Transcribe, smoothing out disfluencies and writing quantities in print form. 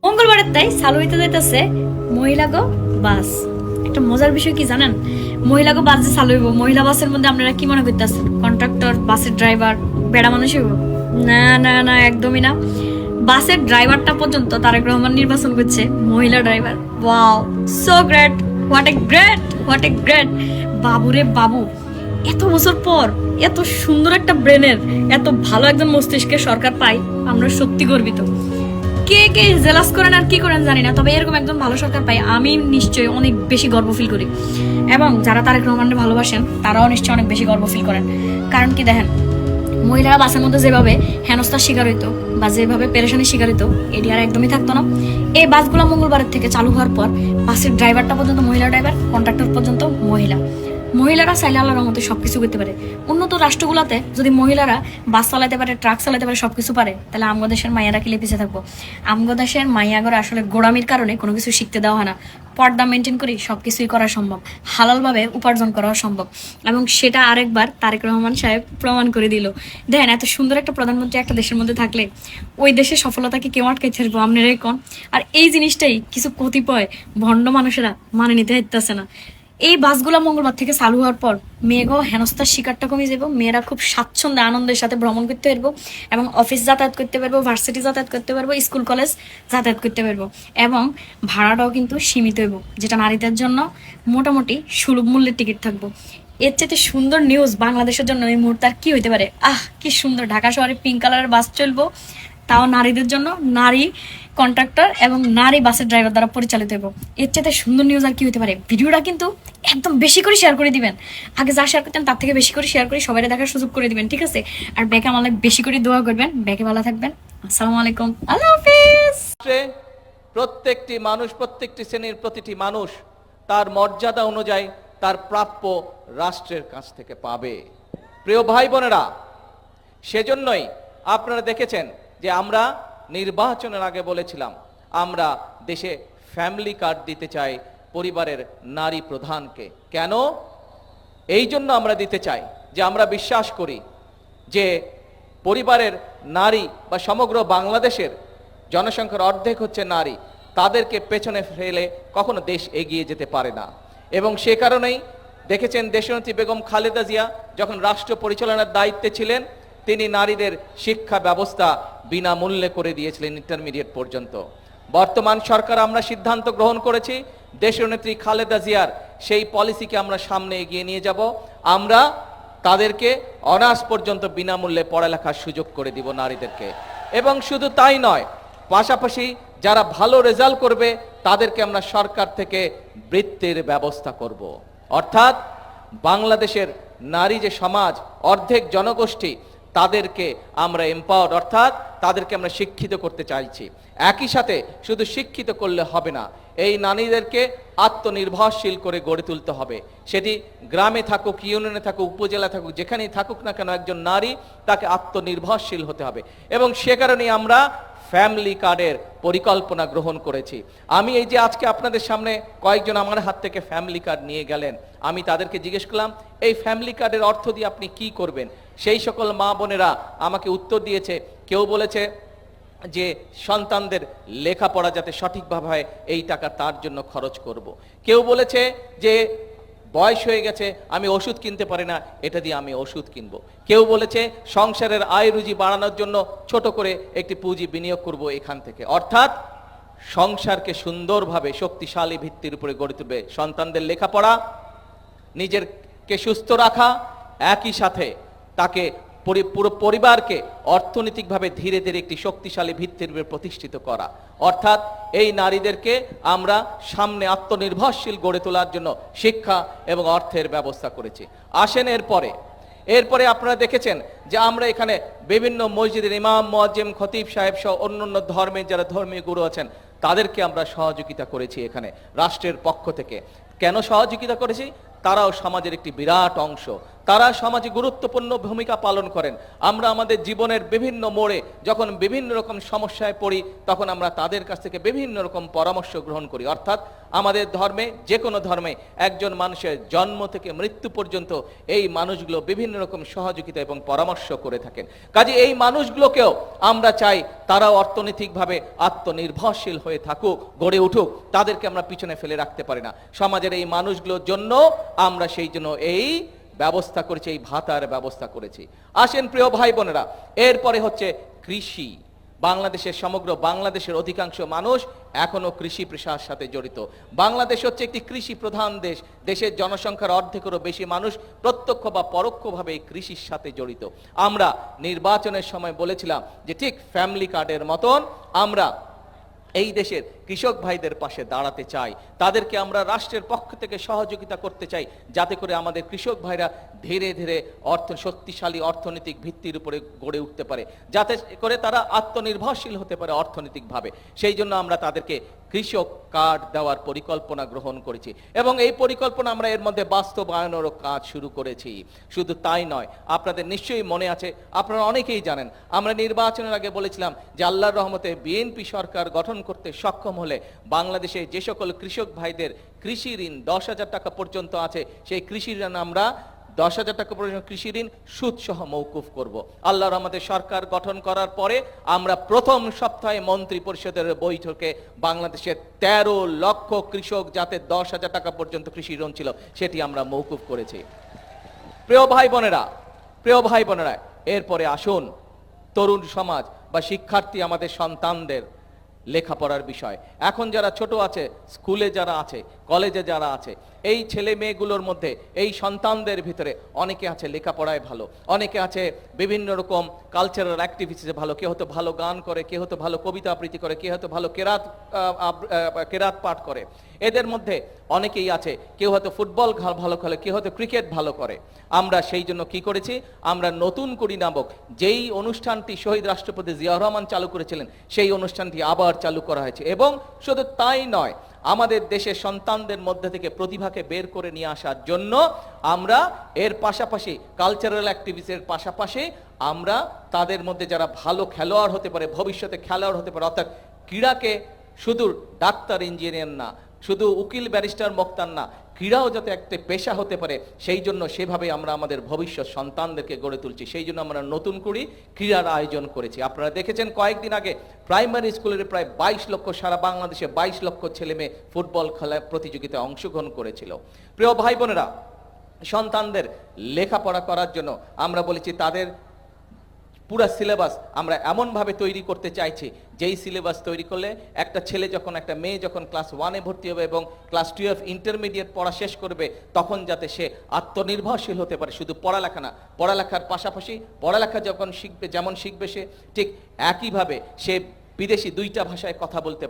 মঙ্গলবারের তাই চালু হইতে যাইতেছে মহিলাগো বাস। একটা মজার বিষয় কি জানেন, মহিলাগো বাস যে চালু হইব, মহিলা বাসের মধ্যে আপনারা কি মনে করতেছেন? কন্ট্রাক্টর, বাসের ড্রাইভার, বেড়া মানুষ হইব? না না না, একদমই না। বাসের ড্রাইভারটা পর্যন্ত তারেক রহমান নির্বাচন করছে মহিলা driver. Wow, so great, what a great, what a great. বাবুরে বাবু, এত বছর পর এত সুন্দর একটা ব্রেনের, এত ভালো একজন মস্তিষ্কের সরকার পাই, আমরা সত্যি গর্বিত। কে কে জেলাস করেন আর কি করেন জানি না, তবে এরকম একদম ভালো সরকার পাই আমি নিশ্চয়ই অনেক বেশি গর্ব ফিল করি। এবং যারা তারেক রহমানকে ভালোবাসেন তারাও নিশ্চয়ই অনেক বেশি গর্ব ফিল করেন। কারণ কি দেখেন, মহিলারা বাসের মধ্যে যেভাবে হেনস্থার শিকার হইতো বা যেভাবে পেরেশানির শিকার হইতো, এটি আর একদমই থাকতো না। এই বাসগুলো মঙ্গলবারের থেকে চালু হওয়ার পর বাসের ড্রাইভারটা পর্যন্ত মহিলা ড্রাইভার, কন্ট্রাক্টর পর্যন্ত মহিলা। মহিলারা চাইলে আল্লাহর রহমতে সবকিছু করতে পারে। উন্নত রাষ্ট্রগুলোতে যদি মহিলারা বাস চালাতে পারে, ট্রাক চালাতে পারে, সবকিছু পারে, তাহলে আমগো দেশের মাইয়ারা কি পিছিয়ে থাকবো? আমগো দেশের মাইয়াগরে আসলে গোড়ামির কারণে কোনো কিছু শিখতে দেওয়া হয় না। পর্দা মেনটেন করি সবকিছুই করা সম্ভব, হালালভাবে উপার্জন করা সম্ভব। এবং সেটা আরেকবার তারেক রহমান সাহেব প্রমাণ করে দিল। দেখেন, এত সুন্দর একটা প্রধানমন্ত্রী একটা দেশের মধ্যে থাকলে ওই দেশের সফলতাকে কেউ আটকে ছাড়বো? আপনারাই কোন। আর এই জিনিসটাই কিছু কতিপয় ভণ্ড মানুষেরা মানে নিতে চাইতেছে না। এই বাসগুলা মঙ্গলবার থেকে চালু হওয়ার পর মেয়েগো হেনস্থার শিকারটা কমে যাবো, মেয়েরা খুব স্বাচ্ছন্দ্যে আনন্দের সাথে ভ্রমণ করতে পারবো এবং অফিস যাতায়াত করতে পারবো, ভার্সিটি যাতায়াত করতে পারবো, স্কুল কলেজ যাতায়াত করতে পারবো। এবং ভাড়াটাও কিন্তু সীমিত হইব, যেটা নারীদের জন্য মোটামুটি সুলভ মূল্যের টিকিট থাকবো। এর চাইতে সুন্দর নিউজ বাংলাদেশের জন্য এই মুহূর্তে আর কি হইতে পারে? কি সুন্দর! ঢাকা শহরে পিঙ্ক কালারের বাস চলবো, তাও নারীদের জন্য, নারী কন্ট্রাক্টর এবং নারী বাসের ড্রাইভার দ্বারা পরিচালিত হইব। এর চাইতে সুন্দর নিউজ আর কি হতে পারে? ভিডিওটা কিন্তু একদম বেশি করে শেয়ার করে দিবেন। আগে যা শেয়ার করতেন তার থেকে বেশি করে শেয়ার করে সবাই দেখার সুযোগ করে দিবেন, ঠিক আছে? আর ব্যাকে আমাদের বেশি করে দোয়া করবেন। ব্যাকে ভালো থাকবেন। আসসালামু আলাইকুম, আল্লাহ হাফিজ। প্রত্যেকটি মানুষ, প্রত্যেকটি শ্রেণীর প্রতিটি মানুষ তার মর্যাদা অনুযায়ী তার প্রাপ্য রাষ্ট্রের কাছ থেকে পাবে। প্রিয় ভাই বোনেরা, সেজন্যই আপনারা দেখেছেন যে আমরা নির্বাচনের আগে বলেছিলাম আমরা দেশে ফ্যামিলি কার্ড দিতে চাই পরিবারের নারী প্রধানকে। কেন? এই জন্য আমরা দিতে চাই যে আমরা বিশ্বাস করি যে পরিবারের নারী বা সমগ্র বাংলাদেশের জনসংখ্যার অর্ধেক হচ্ছে নারী, তাদেরকে পেছনে ফেলে কখনো দেশ এগিয়ে যেতে পারে না। এবং সে কারণেই দেখেছেন দেশনেত্রী বেগম খালেদা জিয়া যখন রাষ্ট্র পরিচালনার দায়িত্বে ছিলেন, তিনি নারীদের শিক্ষা ব্যবস্থা বিনামূল্যে করে দিয়েছিলেন ইন্টারমিডিয়েট পর্যন্ত। বর্তমান সরকার আমরা সিদ্ধান্ত গ্রহণ করেছি দেশনেত্রী খালেদা জিয়ার সেই পলিসিকে আমরা সামনে এগিয়ে নিয়ে যাব। আমরা তাদেরকে অনার্স পর্যন্ত বিনামূল্যে পড়ালেখার সুযোগ করে দিব নারীদেরকে। এবং শুধু তাই নয়, পাশাপাশি যারা ভালো রেজাল্ট করবে তাদেরকে আমরা সরকার থেকে বৃত্তির ব্যবস্থা করব। অর্থাৎ বাংলাদেশের নারী যে সমাজ, অর্ধেক জনগোষ্ঠী, তাদেরকে আমরা এম্পাওয়ার্ড, অর্থাৎ তাদেরকে আমরা শিক্ষিত করতে চাইছি। একই সাথে শুধু শিক্ষিত করলে হবে না, এই নারীদেরকে আত্মনির্ভরশীল করে গড়ে তুলতে হবে। সেটি গ্রামে থাকুক, ইউনিয়নে থাকুক, উপজেলা থাকুক, যেখানেই থাকুক না কেন, একজন নারী তাকে আত্মনির্ভরশীল হতে হবে। এবং সে কারণেই আমরা ফ্যামিলি কার্ডের পরিকল্পনা গ্রহণ করেছি। আমি এই যে আজকে আপনাদের সামনে কয়েকজন আমার হাত থেকে ফ্যামিলি কার্ড নিয়ে গেলেন, আমি তাদেরকে জিজ্ঞেস করলাম এই ফ্যামিলি কার্ডের অর্থ দিয়ে আপনি কি করবেন। সেই সকল মা বোনেরা আমাকে উত্তর দিয়েছে। কেউ বলেছে যে সন্তানদের লেখাপড়া যাতে সঠিকভাবে হয় এই টাকা তার জন্য খরচ করব। কেউ বলেছে যে বয়স হয়ে গেছে, আমি ওষুধ কিনতে পারি না, এটা দিয়ে আমি ওষুধ কিনবো। কেউ বলেছে সংসারের আয় রুজি বাড়ানোর জন্য ছোট করে একটি পুঁজি বিনিয়োগ করব এখান থেকে। অর্থাৎ সংসারকে সুন্দরভাবে শক্তিশালী ভিত্তির উপরে গড়ে তুলবে, সন্তানদের লেখাপড়া, নিজেরকে সুস্থ রাখা, একই সাথে তাকে পুরো পরিবারকে অর্থনৈতিকভাবে ধীরে ধীরে একটি শক্তিশালী ভিত্তির উপরে প্রতিষ্ঠিত করা। অর্থাৎ এই নারীদেরকে আমরা সামনে আত্মনির্ভরশীল গড়ে তোলার জন্য শিক্ষা এবং অর্থের ব্যবস্থা করেছি। আসেন এরপরে আপনারা দেখেছেন যে আমরা এখানে বিভিন্ন মসজিদের ইমাম, মুয়াজ্জিম, খতিব সাহেব সহ অন্যান্য ধর্মের যারা ধর্মীয় গুরু আছেন তাদেরকে আমরা সহযোগিতা করেছি এখানে রাষ্ট্রের পক্ষ থেকে। কেন সহযোগিতা করেছি? তারাও সমাজের একটি বিরাট অংশ, তারা সমাজে গুরুত্বপূর্ণ ভূমিকা পালন করেন। আমরা আমাদের জীবনের বিভিন্ন মোড়ে যখন বিভিন্ন রকম সমস্যায় পড়ি, তখন আমরা তাদের কাছ থেকে বিভিন্ন রকম পরামর্শ গ্রহণ করি। অর্থাৎ আমাদের ধর্মে, যে কোনো ধর্মে, একজন মানুষের জন্ম থেকে মৃত্যু পর্যন্ত এই মানুষগুলো বিভিন্ন রকম সহযোগিতা এবং পরামর্শ করে থাকেন। কাজে এই মানুষগুলোকেও আমরা চাই তারাও অর্থনৈতিকভাবে আত্মনির্ভরশীল হয়ে থাকুক, গড়ে উঠুক। তাদেরকে আমরা পিছনে ফেলে রাখতে পারি না। সমাজের এই মানুষগুলোর জন্য আমরা সেই জন্য এই ব্যবস্থা করেছি, এই ভাতার ব্যবস্থা করেছি। আসেন প্রিয় ভাই বোনেরা, এরপরে হচ্ছে কৃষি। বাংলাদেশের, সমগ্র বাংলাদেশের অধিকাংশ মানুষ এখনো কৃষি পেশার সাথে জড়িত। বাংলাদেশ হচ্ছে একটি কৃষি প্রধান দেশ। দেশের জনসংখ্যার অর্ধেকেরও বেশি মানুষ প্রত্যক্ষ বা পরোক্ষভাবে এই কৃষির সাথে জড়িত। আমরা নির্বাচনের সময় বলেছিলাম যে ঠিক ফ্যামিলি কার্ডের মতন আমরা এই দেশের কৃষক ভাইদের পাশে দাঁড়াতে চাই। তাদেরকে আমরা রাষ্ট্রের পক্ষ থেকে সহযোগিতা করতে চাই, যাতে করে আমাদের কৃষক ভাইরা ধীরে ধীরে শক্তিশালী অর্থনৈতিক ভিত্তির উপরে গড়ে উঠতে পারে, যাতে করে তারা আত্মনির্ভরশীল হতে পারে অর্থনৈতিকভাবে। সেই জন্য আমরা তাদেরকে কৃষক কার্ড দেওয়ার পরিকল্পনা গ্রহণ করেছি এবং এই পরিকল্পনা আমরা এর মধ্যে বাস্তবায়নেরও কাজ শুরু করেছি। শুধু তাই নয়, আপনাদের নিশ্চয়ই মনে আছে, আপনারা অনেকেই জানেন, আমরা নির্বাচনের আগে বলেছিলাম যে আল্লাহর রহমতে বিএনপি সরকার গঠন করতে সক্ষম হলে বাংলাদেশে যে সকল কৃষক ভাইদের কৃষি ঋণ 10,000 টাকা পর্যন্ত আছে, সেই কৃষি ঋণ আমরা 10,000 টাকা পর্যন্ত কৃষি ঋণ সুদসহ মৌকুফ করব। আল্লাহর রহমতে সরকার গঠন করার পরে আমরা প্রথম সপ্তাহে মন্ত্রী পরিষদের বৈঠকে বাংলাদেশের 13 লক্ষ কৃষক যাতে 10,000 টাকা পর্যন্ত কৃষি ঋণ ছিল, সেটি আমরা মৌকুফ করেছি। প্রিয় ভাই বোনেরা, এরপরে আসুন তরুণ সমাজ বা শিক্ষার্থী, আমাদের সন্তানদের লেখাপড়ার বিষয়। এখন যারা ছোট আছে, স্কুলে যারা আছে, কলেজে যারা আছে, এই ছেলে মেয়েগুলোর মধ্যে, এই সন্তানদের ভিতরে অনেকে আছে লেখাপড়ায় ভালো, অনেকে আছে বিভিন্ন রকম কালচারাল অ্যাক্টিভিটিসে ভালো। কেউ হয়তো ভালো গান করে, কেউ হয়তো ভালো কবিতা আবৃত্তি করে, কেউ হয়তো ভালো কেরাত পাঠ করে। এদের মধ্যে অনেকেই আছে, কেউ হয়তো ফুটবল ভালো খেলে, কেউ হয়তো ক্রিকেট ভালো করে। আমরা সেই জন্য কি করেছি, আমরা নতুন কুড়ি নামক যেই অনুষ্ঠানটি শহীদ রাষ্ট্রপতি জিয়াউর রহমান চালু করেছিলেন, সেই অনুষ্ঠানটি আবার চালু করা হয়েছে। এবং শুধু তাই নয়, আমাদের দেশের সন্তানদের মধ্যে থেকে প্রতিভাকে বের করে নিয়ে আসার জন্য আমরা এর পাশাপাশি কালচারাল অ্যাক্টিভিটিসের পাশাপাশি আমরা তাদের মধ্যে যারা ভালো খেলোয়াড় হতে পারে, ভবিষ্যতে খেলোয়াড় হতে পারে, অর্থাৎ ক্রীড়াকে শুধু ডাক্তার ইঞ্জিনিয়ার না, শুধু উকিল ব্যারিস্টার মোক্তার না, ক্রীড়াও যাতে একটা পেশা হতে পারে, সেই জন্য সেভাবে আমরা আমাদের ভবিষ্যৎ সন্তানদেরকে গড়ে তুলছি। সেই জন্য আমরা নতুন করে ক্রীড়ার আয়োজন করেছি। আপনারা দেখেছেন কয়েকদিন আগে প্রাইমারি স্কুলের প্রায় 22 লক্ষ, সারা বাংলাদেশে 22 লক্ষ ছেলে মেয়ে ফুটবল খেলা প্রতিযোগিতায় অংশগ্রহণ করেছিল। প্রিয় ভাই বোনেরা, সন্তানদের লেখাপড়া করার জন্য আমরা বলেছি তাদের পুরো সিলেবাস আমরা এমনভাবে তৈরি করতে চাইছি, যেই সিলেবাস তৈরি করলে একটা ছেলে যখন, একটা মেয়ে যখন ক্লাস 1-এ ভর্তি হবে এবং ক্লাস 12 ইন্টারমিডিয়েট পড়া শেষ করবে, তখন যাতে সে আত্মনির্ভরশীল হতে পারে। শুধু পড়ালেখা না, পড়ালেখার পাশাপাশি পড়ালেখা যখন শিখবে, যেমন শিখবে সে, ঠিক একইভাবে সে বিদেশি 2টা ভাষায় কথা বলতে